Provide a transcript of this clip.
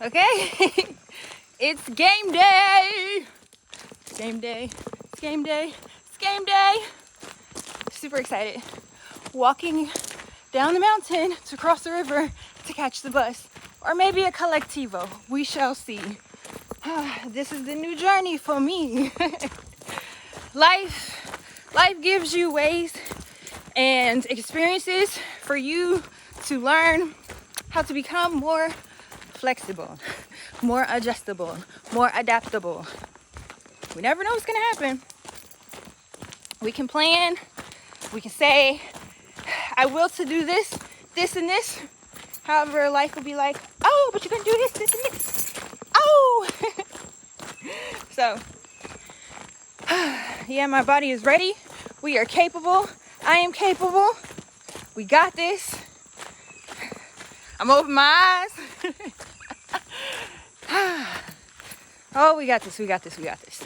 Okay? It's game day. It's game day. It's game day. It's game day. Super excited. Walking down the mountain to cross the river to catch the bus. Or maybe a collectivo. We shall see. This is the new journey for me. Life gives you ways and experiences for you to learn how to become more flexible, more adjustable, more adaptable. We never know what's gonna happen. We can plan, we can say, I will to do this, this, and this. However, life will be like, oh, but you're gonna do this, this, and this. Oh! So, yeah, my body is ready. We are capable. I am capable. We got this. I'm opening my eyes. Oh, we got this, we got this, we got this.